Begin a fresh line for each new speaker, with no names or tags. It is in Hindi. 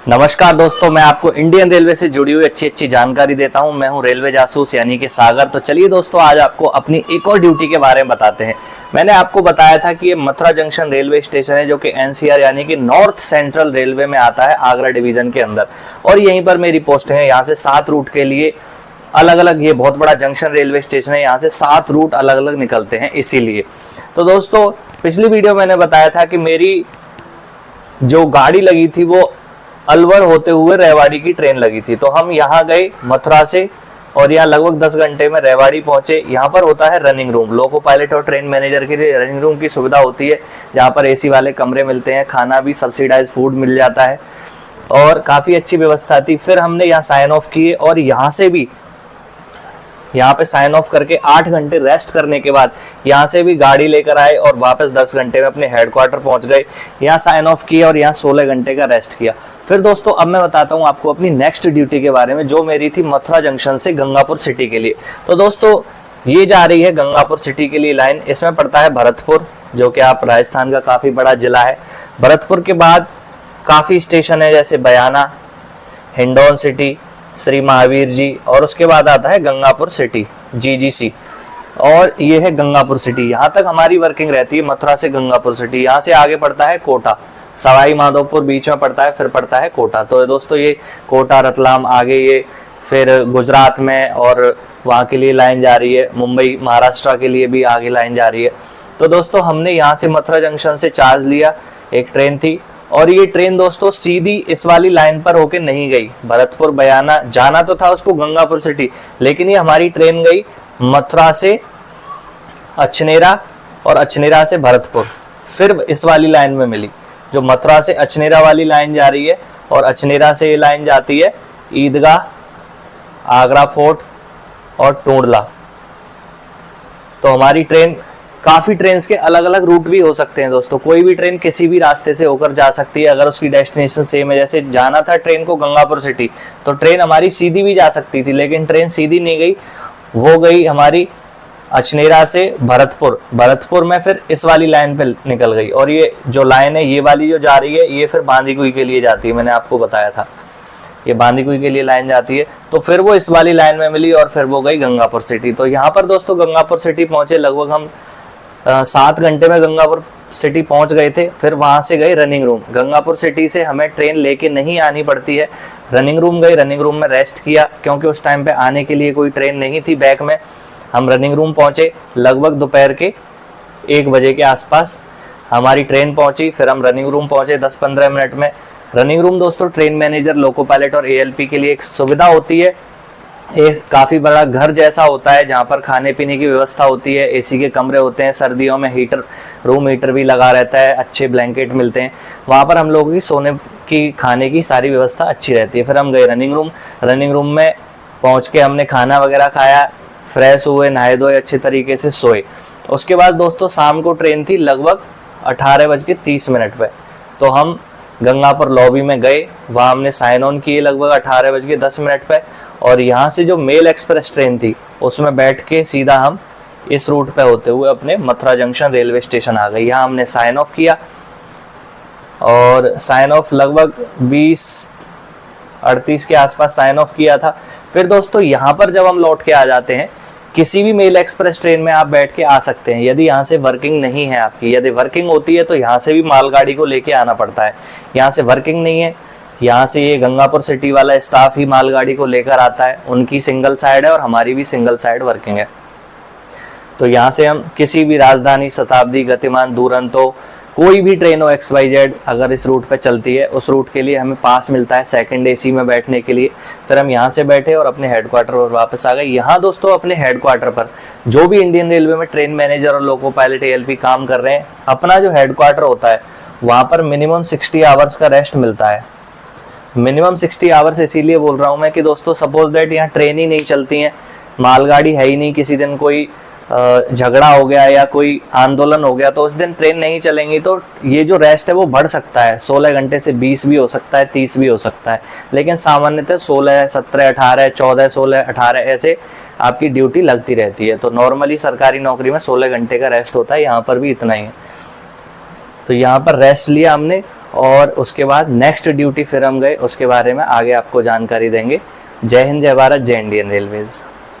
नमस्कार दोस्तों, मैं आपको इंडियन रेलवे से जुड़ी हुई अच्छी जानकारी देता हूं। मैं हूं रेलवे जासूस यानी कि सागर। तो चलिए दोस्तों, आज आपको अपनी एक और ड्यूटी के बारे में बताते हैं। मैंने आपको बताया था कि ये मथुरा जंक्शन रेलवे स्टेशन है जो कि एनसीआर यानी कि नॉर्थ सेंट्रल रेलवे में आता है, आगरा डिवीजन के अंदर। और यहीं पर मेरी पोस्टिंग है। यहाँ से 7 रूट के लिए अलग अलग, ये बहुत बड़ा जंक्शन रेलवे स्टेशन है, यहाँ से 7 रूट अलग अलग निकलते हैं इसीलिए। तो दोस्तों, पिछली वीडियो मैंने बताया था कि मेरी जो गाड़ी लगी थी वो अलवर होते हुए रेवाड़ी की ट्रेन लगी थी। तो हम यहाँ गए मथुरा से और यहाँ लगभग 10 घंटे में रेवाड़ी पहुंचे। यहाँ पर होता है रनिंग रूम। लोको पायलट और ट्रेन मैनेजर के लिए रनिंग रूम की सुविधा होती है, जहाँ पर एसी वाले कमरे मिलते हैं, खाना भी सब्सिडाइज फूड मिल जाता है और काफी अच्छी व्यवस्था थी। फिर हमने यहाँ साइन ऑफ किए और यहाँ से भी यहाँ पे साइन ऑफ करके 8 घंटे रेस्ट करने के बाद यहाँ से भी गाड़ी लेकर आए और वापस 10 घंटे में अपने हेडक्वार्टर पहुंच गए। यहाँ साइन ऑफ किया और यहाँ 16 घंटे का रेस्ट किया। फिर दोस्तों, अब मैं बताता हूँ आपको अपनी नेक्स्ट ड्यूटी के बारे में, जो मेरी थी मथुरा जंक्शन से गंगापुर सिटी के लिए। तो दोस्तों, ये जा रही है गंगापुर सिटी के लिए लाइन। इसमें पड़ता है भरतपुर, जो कि आप राजस्थान का काफी बड़ा जिला है। भरतपुर के बाद काफी स्टेशन है, जैसे बयाना, हिंडौन सिटी, श्री महावीर जी, और उसके बाद आता है गंगापुर सिटी जीजीसी, और ये है गंगापुर सिटी। यहाँ तक हमारी वर्किंग रहती है, मथुरा से गंगापुर सिटी। यहाँ से आगे पड़ता है कोटा, सवाई माधोपुर बीच में पड़ता है, फिर पड़ता है कोटा। तो दोस्तों, ये कोटा, रतलाम, आगे ये फिर गुजरात में, और वहाँ के लिए लाइन जा रही है। मुंबई महाराष्ट्र के लिए भी आगे लाइन जा रही है। तो दोस्तों, हमने यहाँ से मथुरा जंक्शन से चार्ज लिया, एक ट्रेन थी, और ये ट्रेन दोस्तों सीधी इस वाली लाइन पर होके नहीं गई। भरतपुर बयाना जाना तो था उसको गंगापुर सिटी, लेकिन ये हमारी ट्रेन गई मथुरा से अछनेरा और अछनेरा से भरतपुर, फिर इस वाली लाइन में मिली। जो मथुरा से अछनेरा वाली लाइन जा रही है और अछनेरा से ये लाइन जाती है ईदगाह, आगरा फोर्ट और टूंडला। तो हमारी ट्रेन, काफी ट्रेन के अलग अलग रूट भी हो सकते हैं दोस्तों। कोई भी ट्रेन किसी भी रास्ते से होकर जा सकती है अगर उसकी डेस्टिनेशन सेम है। जैसे जाना था ट्रेन को गंगापुर सिटी, तो ट्रेन हमारी सीधी भी जा सकती थी, लेकिन ट्रेन सीधी नहीं गई, वो गई हमारी अछनेरा से भरतपुर। भरतपुर में फिर इस वाली लाइन पे निकल गई, और ये जो लाइन है, ये वाली जो जा रही है, ये फिर बांदीकुई के लिए जाती है। मैंने आपको बताया था ये बांदीकुई के लिए लाइन जाती है। तो फिर वो इस वाली लाइन में मिली और फिर वो गई गंगापुर सिटी। तो यहाँ पर दोस्तों गंगापुर सिटी पहुंचे, लगभग हम 7 घंटे में गंगापुर सिटी पहुंच गए थे। फिर वहां से गए रनिंग रूम। गंगापुर सिटी से हमें ट्रेन लेके नहीं आनी पड़ती है। रनिंग रूम गए, रनिंग रूम में रेस्ट किया, क्योंकि उस टाइम पे आने के लिए कोई ट्रेन नहीं थी बैक में। हम रनिंग रूम पहुंचे, लगभग दोपहर के 1 बजे के आसपास हमारी ट्रेन पहुंची। फिर हम रनिंग रूम पहुंचे 10-15 मिनट में। रनिंग रूम दोस्तों ट्रेन मैनेजर, लोको पायलट और एएलपी के लिए एक सुविधा होती है। एक काफी बड़ा घर जैसा होता है, जहाँ पर खाने पीने की व्यवस्था होती है, एसी के कमरे होते हैं, सर्दियों में हीटर, रूम हीटर भी लगा रहता है, अच्छे ब्लैंकेट मिलते हैं। वहाँ पर हम लोगों की सोने की, खाने की सारी व्यवस्था अच्छी रहती है। फिर हम गए रनिंग रूम। रनिंग रूम में पहुँच के हमने खाना वगैरह खाया, फ्रेश हुए, नहाए धोए, अच्छे तरीके से सोए। उसके बाद दोस्तों शाम को ट्रेन थी लगभग 18:30 पे। तो हम गंगापुर लॉबी में गए, वहाँ हमने साइन ऑन किए लगभग 18:10 पे, और यहाँ से जो मेल एक्सप्रेस ट्रेन थी उसमें बैठ के सीधा हम इस रूट पे होते हुए अपने मथुरा जंक्शन रेलवे स्टेशन आ गए। यहाँ हमने साइन ऑफ किया और साइन ऑफ लगभग 20:38 के आसपास साइन ऑफ किया था। फिर दोस्तों यहाँ पर जब हम लौट के आ जाते हैं, किसी भी मेल एक्सप्रेस ट्रेन में आप बैठ के आ सकते हैं, यदि यहाँ से वर्किंग नहीं है आपकी। यदि वर्किंग होती है तो यहाँ से भी मालगाड़ी को लेके आना पड़ता है। यहाँ से वर्किंग नहीं है, यहाँ से ये गंगापुर सिटी वाला स्टाफ ही मालगाड़ी को लेकर आता है। उनकी सिंगल साइड है और हमारी भी सिंगल साइड वर्किंग है। तो यहाँ से हम किसी भी राजधानी, शताब्दी, गतिमान, दुरंतो, कोई भी ट्रेन हो XYZ अगर इस रूट पे चलती है, उस रूट के लिए हमें पास मिलता है सेकंड एसी में बैठने के लिए। फिर हम यहाँ से बैठे और अपने हेडक्वार्टर पर वापस आ गए। यहाँ दोस्तों अपने हेडक्वार्टर पर जो भी इंडियन रेलवे में ट्रेन मैनेजर और लोको पायलट एएलपी काम कर रहे हैं, अपना जो हेडक्वार्टर होता है वहाँ पर मिनिमम 60 आवर्स का रेस्ट मिलता है। मिनिमम 60 आवर्स इसीलिए बोल रहा हूँ मैं कि दोस्तों सपोज दैट यहाँ ट्रेन ही नहीं चलती है, मालगाड़ी है ही नहीं, किसी दिन कोई झगड़ा हो गया या कोई आंदोलन हो गया, तो उस दिन ट्रेन नहीं चलेंगी, तो ये जो रेस्ट है वो बढ़ सकता है। 16 घंटे से 20 भी हो सकता है, 30 भी हो सकता है, लेकिन सामान्यतः 16, 17, 18, 14, 16, 18 ऐसे आपकी ड्यूटी लगती रहती है। तो नॉर्मली सरकारी नौकरी में 16 घंटे का रेस्ट होता है, यहाँ पर भी इतना ही है। तो यहाँ पर रेस्ट लिया हमने और उसके बाद नेक्स्ट ड्यूटी फिर हम गए, उसके बारे में आगे आपको जानकारी देंगे। जय हिंद, जय भारत, जय इंडियन रेलवेज।